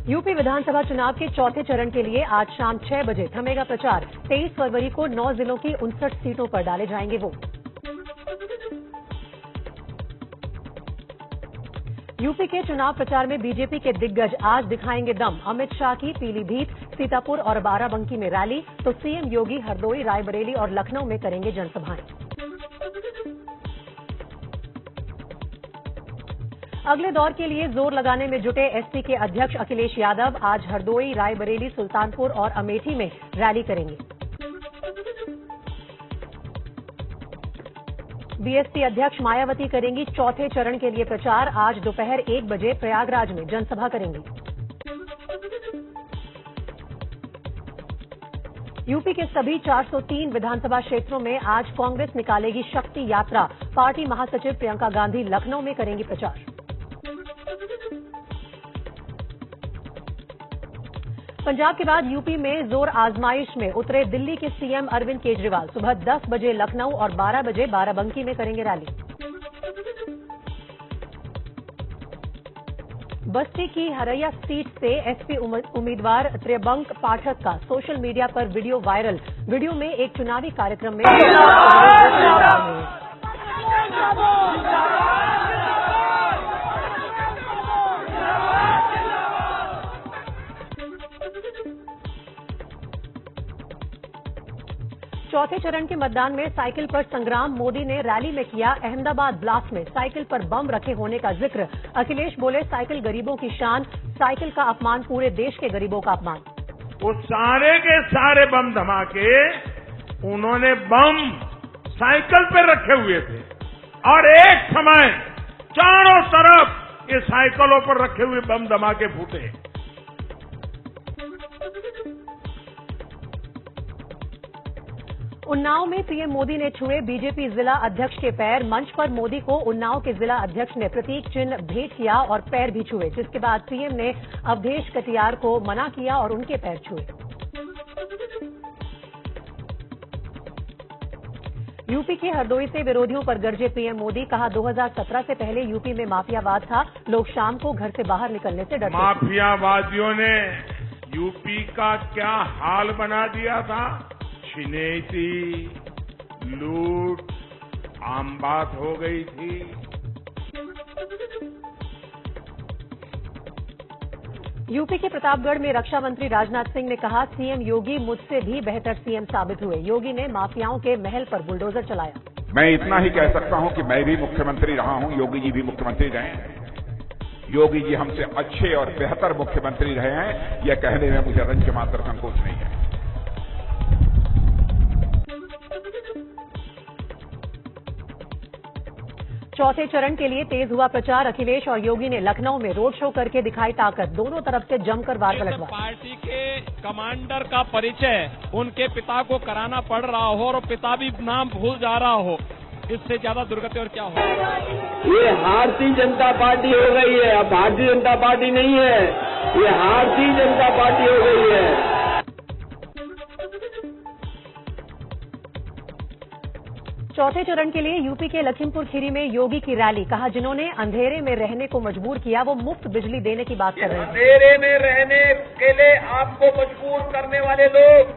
UP विधानसभा चुनाव के चौथे चरण के लिए आज शाम 6 बजे थमेगा प्रचार। 23 फरवरी को 9 जिलों की 59 सीटों पर डाले जाएंगे वोट। यूपी के चुनाव प्रचार में बीजेपी के दिग्गज आज दिखाएंगे दम। अमित शाह की पीलीभीत, सीतापुर और बाराबंकी में रैली, तो सीएम योगी हरदोई, रायबरेली और लखनऊ में करेंगे जनसभाएं। अगले दौर के लिए जोर लगाने में जुटे एसपी के अध्यक्ष अखिलेश यादव आज हरदोई, रायबरेली, सुल्तानपुर और अमेठी में रैली करेंगे। बीएसपी अध्यक्ष मायावती करेंगी चौथे चरण के लिए प्रचार। आज दोपहर 1 बजे प्रयागराज में जनसभा करेंगी। यूपी के सभी 403 विधानसभा क्षेत्रों में आज कांग्रेस निकालेगी शक्ति यात्रा। पार्टी महासचिव प्रियंका गांधी लखनऊ में करेंगी प्रचार। पंजाब के बाद यूपी में जोर आजमाइश में उतरे दिल्ली के सीएम अरविंद केजरीवाल। सुबह 10 बजे लखनऊ और 12 बजे बाराबंकी में करेंगे रैली। बस्ती की हरैया सीट से एसपी उम्मीदवार त्रियंबक पाठक का सोशल मीडिया पर वीडियो वायरल। वीडियो में एक चुनावी कार्यक्रम में चौथे चरण के मतदान में साइकिल पर संग्राम। मोदी ने रैली में किया अहमदाबाद ब्लास्ट में साइकिल पर बम रखे होने का जिक्र। अखिलेश बोले साइकिल गरीबों की शान, साइकिल का अपमान पूरे देश के गरीबों का अपमान। वो सारे के सारे बम धमाके उन्होंने बम साइकिल पर रखे हुए थे और एक समय चारों तरफ ये साइकिलों पर रखे हुए बम धमाके फूटे। उन्नाव में पीएम मोदी ने छुए बीजेपी जिला अध्यक्ष के पैर। मंच पर मोदी को उन्नाव के जिला अध्यक्ष ने प्रतीक चिन्ह भेंट किया और पैर भी छुए, जिसके बाद पीएम ने अवधेश कटियार को मना किया और उनके पैर छुए। यूपी के हरदोई से विरोधियों पर गरजे पीएम मोदी। कहा 2017 से पहले यूपी में माफियावाद था, लोग शाम को घर से बाहर निकलने से डरते थे। माफियावादियों ने यूपी का क्या हाल बना दिया था। छिनेती, लूट आम बात हो गई थी। यूपी के प्रतापगढ़ में रक्षा मंत्री राजनाथ सिंह ने कहा सीएम योगी मुझसे भी बेहतर सीएम साबित हुए। योगी ने माफियाओं के महल पर बुलडोजर चलाया। मैं इतना ही कह सकता हूं कि मैं भी मुख्यमंत्री रहा हूं, योगी जी भी मुख्यमंत्री रहे हैं। योगी जी हमसे अच्छे और बेहतर मुख्यमंत्री रहे हैं, यह कहने में मुझे रंज मात्र संकोच नहीं है। चौथे चरण के लिए तेज हुआ प्रचार। अखिलेश और योगी ने लखनऊ में रोड शो करके दिखाई ताकत। दोनों तरफ से जमकर वार पलटवार। पार्टी के कमांडर का परिचय उनके पिता को कराना पड़ रहा हो और पिता भी नाम भूल जा रहा हो, इससे ज्यादा दुर्गति और क्या हो। ये भारतीय जनता पार्टी हो गई है, अब भारतीय जनता पार्टी नहीं है, ये भारतीय जनता पार्टी हो गई है। चौथे चरण के लिए यूपी के लखीमपुर खीरी में योगी की रैली। कहा जिन्होंने अंधेरे में रहने को मजबूर किया वो मुफ्त बिजली देने की बात कर रहे हैं। अंधेरे में रहने के लिए आपको मजबूर करने वाले लोग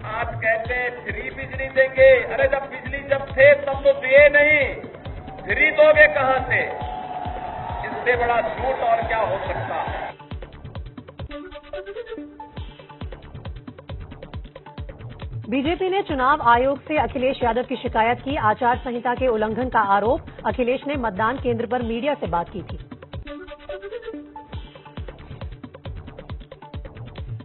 आज कहते हैं फ्री बिजली देंगे। अरे जब बिजली जब थे तब तो दिए नहीं, फ्री दोगे कहां से। इससे बड़ा झूठ और क्या हो सकता है। बीजेपी ने चुनाव आयोग से अखिलेश यादव की शिकायत की। आचार संहिता के उल्लंघन का आरोप। अखिलेश ने मतदान केंद्र पर मीडिया से बात की थी।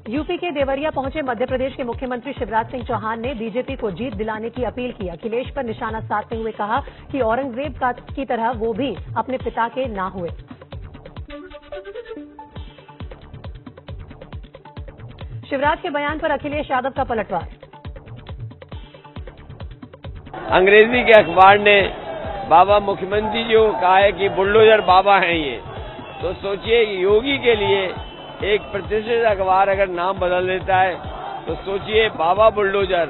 यूपी के देवरिया पहुंचे मध्य प्रदेश के मुख्यमंत्री शिवराज सिंह चौहान ने बीजेपी को जीत दिलाने की अपील की। अखिलेश पर निशाना साधते हुए कहा कि औरंगजेब की तरह वो भी अपने पिता के ना हुए। शिवराज के बयान पर अखिलेश यादव का पलटवार। अंग्रेजी के अखबार ने बाबा मुख्यमंत्री जी को कहा है कि बुलडोजर बाबा हैं ये, तो सोचिए योगी के लिए एक प्रतिष्ठित अखबार अगर नाम बदल देता है तो सोचिए बाबा बुलडोजर,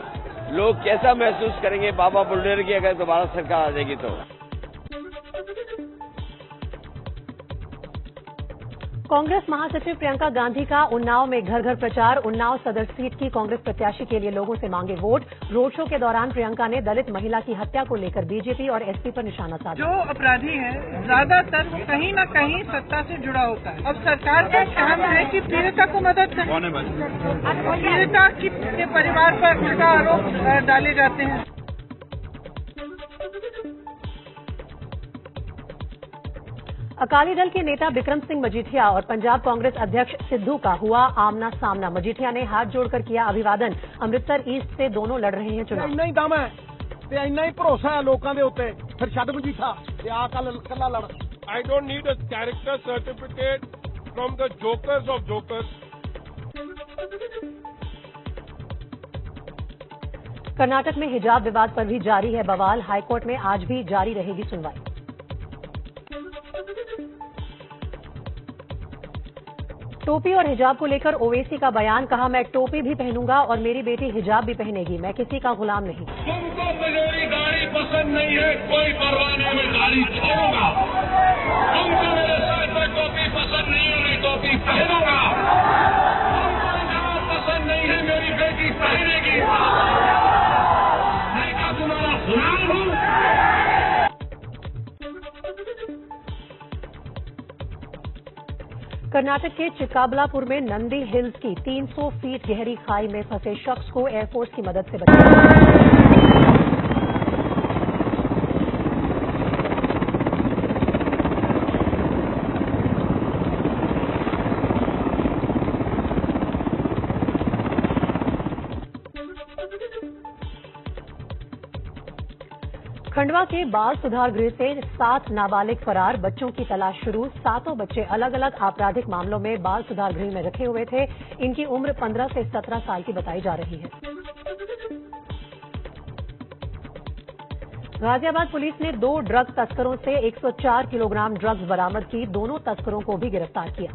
लोग कैसा महसूस करेंगे बाबा बुलडोजर की अगर दोबारा सरकार आ जाएगी तो। कांग्रेस महासचिव प्रियंका गांधी का उन्नाव में घर घर प्रचार। उन्नाव सदर सीट की कांग्रेस प्रत्याशी के लिए लोगों से मांगे वोट। रोड शो के दौरान प्रियंका ने दलित महिला की हत्या को लेकर बीजेपी और एसपी पर निशाना साधा। जो अपराधी है ज्यादातर कहीं न कहीं सत्ता से जुड़ा होता है। अब सरकार का काम है कि पीड़िता को मदद करें। पीड़िता के परिवार पर उल्टा आरोप डाले जाते हैं। अकाली दल के नेता बिक्रम सिंह मजीठिया और पंजाब कांग्रेस अध्यक्ष सिद्धू का हुआ आमना सामना। मजीठिया ने हाथ जोड़कर किया अभिवादन। अमृतसर ईस्ट से दोनों लड़ रहे हैं चुनाव। ਇੰਨਾ ਹੀ ਦਮ ਹੈ ਤੇ ਇੰਨਾ ਹੀ ਭਰੋਸਾ ਹੈ ਲੋਕਾਂ ਦੇ ਉੱਤੇ। ਫਿਰ ਛੱਡ ਮਜੀਠਾ ਤੇ ਆ ਕੱਲਾ ਲੜ। I don't need a character certificate from the jokers of jokers. Karnataka में हिजाब विवाद पर भी जारी है बवाल। हाईकोर्ट में आज भी जारी रहेगी सुनवाई। टोपी और हिजाब को लेकर ओवैसी का बयान। कहा, मैं टोपी भी पहनूंगा और मेरी बेटी हिजाब भी पहनेगी। मैं किसी का गुलाम नहीं। तुमको मेरी गाड़ी पसंद नहीं है, कोई परवाह नहीं, मैं गाड़ी छोड़ूंगा। तुमको मेरे सर पर टोपी पसंद नहीं है, मैं टोपी पहनूंगा। तुमको हिजाब पसंद नहीं है, मेरी बेटी पहनेगी। मैं क्या तुम्हारा गुलाम हूँ? कर्नाटक के चिक्काबलापुर में नंदी हिल्स की 300 फीट गहरी खाई में फंसे शख्स को एयरफोर्स की मदद से बचाया। खंडवा के बाल सुधार गृह से 7 नाबालिग फरार। बच्चों की तलाश शुरू। 7 बच्चे अलग अलग आपराधिक मामलों में बाल सुधार गृह में रखे हुए थे। इनकी उम्र 15 से 17 साल की बताई जा रही है। गाजियाबाद पुलिस ने 2 ड्रग तस्करों से 104 किलोग्राम ड्रग्स बरामद की। दोनों तस्करों को भी गिरफ्तार किया।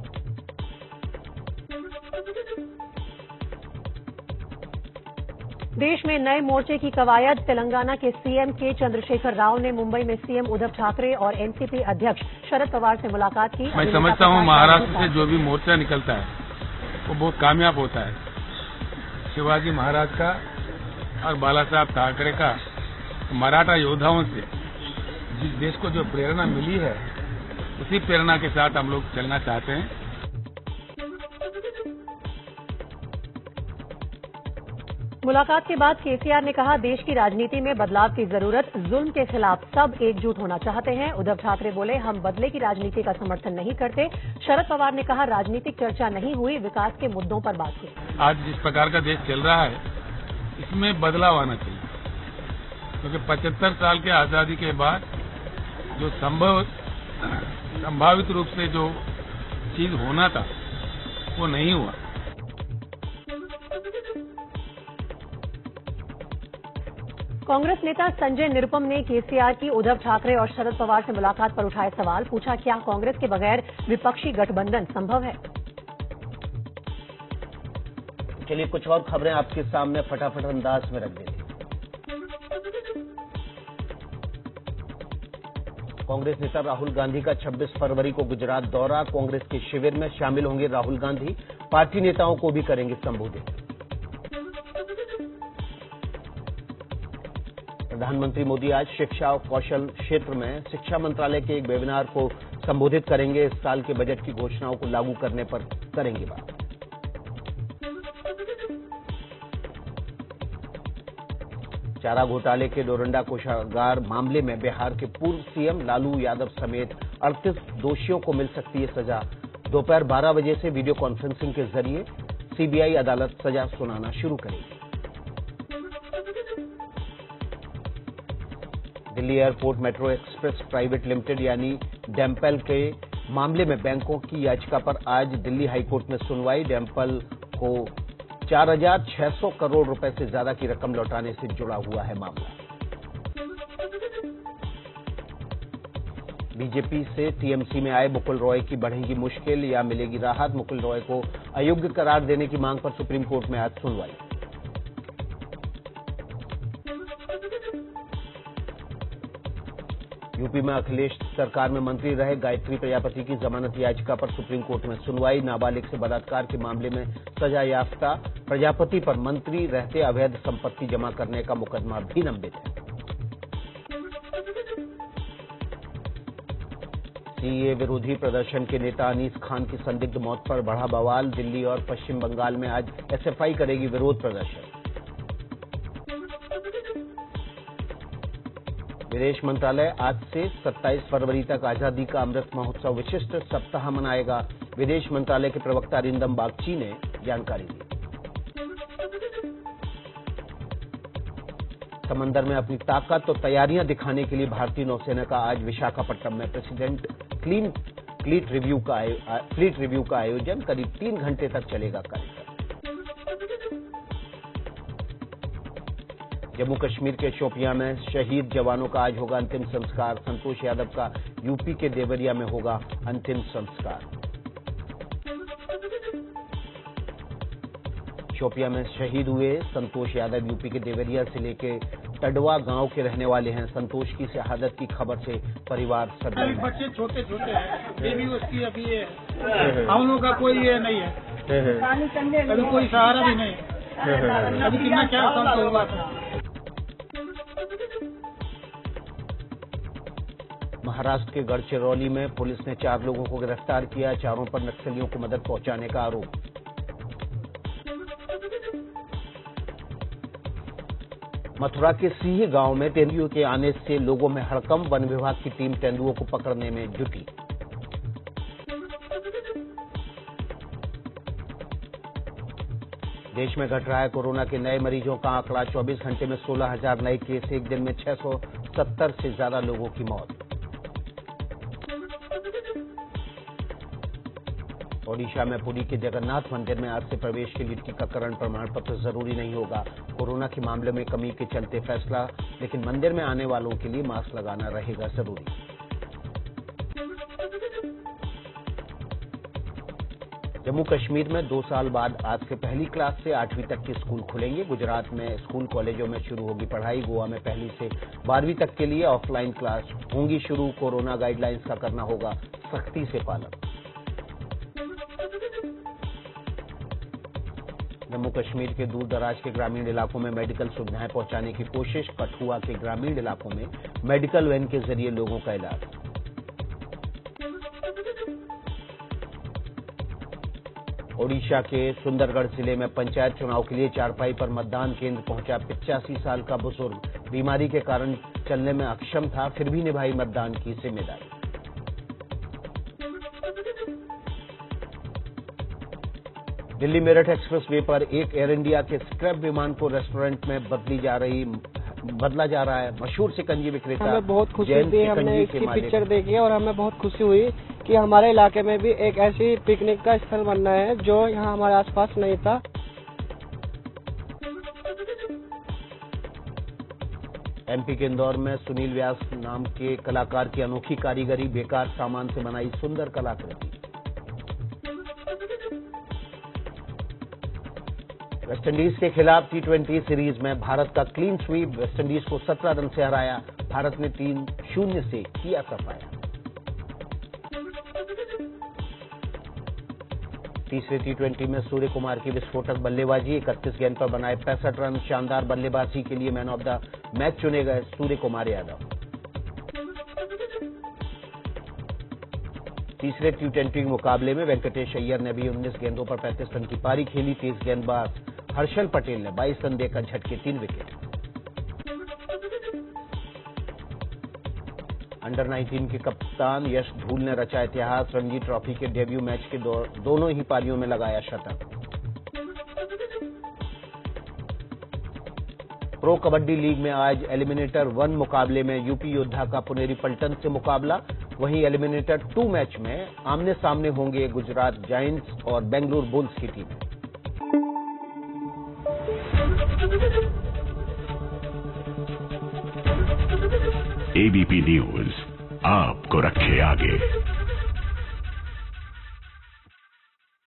देश में नए मोर्चे की कवायद। तेलंगाना के सीएम के चंद्रशेखर राव ने मुंबई में सीएम उद्धव ठाकरे और एनसीपी अध्यक्ष शरद पवार से मुलाकात की। मैं समझता हूं महाराष्ट्र से जो भी मोर्चा निकलता है वो बहुत कामयाब होता है। शिवाजी महाराज का और बाला साहब ठाकरे का मराठा योद्धाओं से जिस देश को जो प्रेरणा मिली है उसी प्रेरणा के साथ हम लोग चलना चाहते हैं। मुलाकात के बाद केसीआर ने कहा, देश की राजनीति में बदलाव की जरूरत। जुल्म के खिलाफ सब एकजुट होना चाहते हैं। उद्धव ठाकरे बोले, हम बदले की राजनीति का समर्थन नहीं करते। शरद पवार ने कहा, राजनीतिक चर्चा नहीं हुई, विकास के मुद्दों पर बात हुई। आज जिस प्रकार का देश चल रहा है इसमें बदलाव आना चाहिए, क्योंकि 75 साल के आजादी के बाद जो संभावित रूप से जो चीज होना था वो नहीं हुआ। कांग्रेस नेता संजय निरुपम ने केसीआर की उद्धव ठाकरे और शरद पवार से मुलाकात पर उठाए सवाल। पूछा, क्या कांग्रेस के बगैर विपक्षी गठबंधन संभव है? चलिए कुछ और खबरें आपके सामने फटाफट अंदाज में रख देंगे। कांग्रेस नेता राहुल गांधी का 26 फरवरी को गुजरात दौरा। कांग्रेस के शिविर में शामिल होंगे राहुल गांधी। पार्टी नेताओं को भी करेंगे संबोधित। प्रधानमंत्री मोदी आज शिक्षा और कौशल क्षेत्र में शिक्षा मंत्रालय के एक वेबिनार को संबोधित करेंगे। इस साल के बजट की घोषणाओं को लागू करने पर करेंगे बात। चारा घोटाले के डोरंडा कोषागार मामले में बिहार के पूर्व सीएम लालू यादव समेत 38 दोषियों को मिल सकती है सजा। दोपहर 12 बजे से वीडियो कॉन्फ्रेंसिंग के जरिए सीबीआई अदालत सजा सुनाना शुरू करेगी। Delhi airport metro express private limited यानी डेम्पल के मामले में बैंकों की याचिका पर आज दिल्ली हाईकोर्ट में सुनवाई। डेम्पल को 4,600 करोड़ रुपए से ज्यादा की रकम लौटाने से जुड़ा हुआ है मामला। बीजेपी से टीएमसी में आए मुकुल रॉय की बढ़ेगी मुश्किल या मिलेगी राहत। मुकुल रॉय को अयोग्य करार देने की मांग पर सुप्रीम कोर्ट में आज सुनवाई। यूपी में अखिलेश सरकार में मंत्री रहे गायत्री प्रजापति की जमानत याचिका पर सुप्रीम कोर्ट में सुनवाई। नाबालिग से बलात्कार के मामले में सजा याफ्ता प्रजापति पर मंत्री रहते अवैध संपत्ति जमा करने का मुकदमा भी लंबित है। सीएए विरोधी प्रदर्शन के नेता अनीस खान की संदिग्ध मौत पर बढ़ा बवाल। दिल्ली और पश्चिम बंगाल में आज एसएफआई करेगी विरोध प्रदर्शन। विदेश मंत्रालय आज से 27 फरवरी तक आजादी का अमृत महोत्सव विशिष्ट सप्ताह मनाएगा। विदेश मंत्रालय के प्रवक्ता अरिंदम बागची ने जानकारी दी। समंदर में अपनी ताकत और तैयारियां दिखाने के लिए भारतीय नौसेना का आज विशाखापट्टनम में प्रेसिडेंट फ्लीट रिव्यू का आयोजन। करीब 3 घंटे तक चलेगा कार्यक्रम। जम्मू कश्मीर के शोपियां में शहीद जवानों का आज होगा अंतिम संस्कार। संतोष यादव का यूपी के देवरिया में होगा अंतिम संस्कार। शोपियां में शहीद हुए संतोष यादव यूपी के देवरिया जिले के टडवा गांव के रहने वाले हैं। संतोष की शहादत की खबर से परिवार सदमे में। बच्चे छोटे छोटे हैं, बेबी उसकी अभी ये हम लोग का कोई ये नहीं है, अभी कोई सहारा भी नहीं है। अभी कितना 4 साल का हुआ था। महाराष्ट्र के गढ़चिरौली में पुलिस ने 4 लोगों को गिरफ्तार किया। चारों पर नक्सलियों को मदद पहुंचाने का आरोप। मथुरा के सिंह गांव में तेंदुओं के आने से लोगों में हड़कंप। वन विभाग की टीम तेंदुओं को पकड़ने में जुटी। देश में घट रहा है कोरोना के नए मरीजों का आंकड़ा। 24 घंटे में 16,000 नए केस। एक दिन में 670 से ज्यादा लोगों की मौत। ओडिशा में पुरी के जगन्नाथ मंदिर में आज से प्रवेश के लिए टीकाकरण प्रमाण पत्र जरूरी नहीं होगा। कोरोना के मामले में कमी के चलते फैसला, लेकिन मंदिर में आने वालों के लिए मास्क लगाना रहेगा जरूरी। जम्मू कश्मीर में 2 साल बाद आज से पहली क्लास से 8वीं तक के स्कूल खुलेंगे। गुजरात में स्कूल कॉलेजों में शुरू होगी पढ़ाई। गोवा में पहली से 12वीं तक के लिए ऑफलाइन क्लास होंगी शुरू। कोरोना गाइडलाइंस का करना होगा सख्ती से पालन। जम्मू कश्मीर के दूर दराज के ग्रामीण इलाकों में मेडिकल सुविधाएं पहुंचाने की कोशिश। कठुआ के ग्रामीण इलाकों में मेडिकल वैन के जरिए लोगों का इलाज। ओडिशा के सुंदरगढ़ जिले में पंचायत चुनाव के लिए चारपाई पर मतदान केंद्र पहुंचा 85 साल का बुजुर्ग। बीमारी के कारण चलने में अक्षम था, फिर भी निभाई मतदान की जिम्मेदारी। दिल्ली मेरठ एक्सप्रेसवे पर एक एयर इंडिया के स्क्रैप विमान को रेस्टोरेंट में बदला जा रहा है। मशहूर शिकंजी विक्रेता हमें बहुत खुशी हुई, हमने इसकी पिक्चर देखी और हमें बहुत खुशी हुई कि हमारे इलाके में भी एक ऐसी पिकनिक का स्थल बनना है जो यहाँ हमारे आसपास नहीं था। एमपी के इंदौर में सुनील व्यास नाम के कलाकार की अनोखी कारीगरी। बेकार सामान से बनाई सुंदर कलाकृति। वेस्टइंडीज के खिलाफ T20 सीरीज में भारत का क्लीन स्वीप। वेस्टइंडीज को 17 रन से हराया। भारत ने 3-0 से किया सफाया। तीसरे T20 में सूर्य कुमार की विस्फोटक बल्लेबाजी। 31 गेंद पर बनाए 65 रन। शानदार बल्लेबाजी के लिए मैन ऑफ द मैच चुने गए सूर्य कुमार यादव। तीसरे T20 मुकाबले में वेंकटेश अय्यर ने भी 19 गेंदों पर 35 रन की पारी खेली। तेज गेंदबाज हर्षल पटेल ने 22 रन देकर झटके 3 विकेट। अंडर 19 के कप्तान यश धूल ने रचा इतिहास। रणजी ट्रॉफी के डेब्यू मैच के दोनों ही पारियों में लगाया शतक। प्रो कबड्डी लीग में आज एलिमिनेटर 1 मुकाबले में यूपी योद्धा का पुनेरी पल्टन से मुकाबला। वहीं एलिमिनेटर 2 मैच में आमने सामने होंगे गुजरात जायंट्स और बेंगलुरु बुल्स की टीमें। एबीपी न्यूज आपको रखे आगे।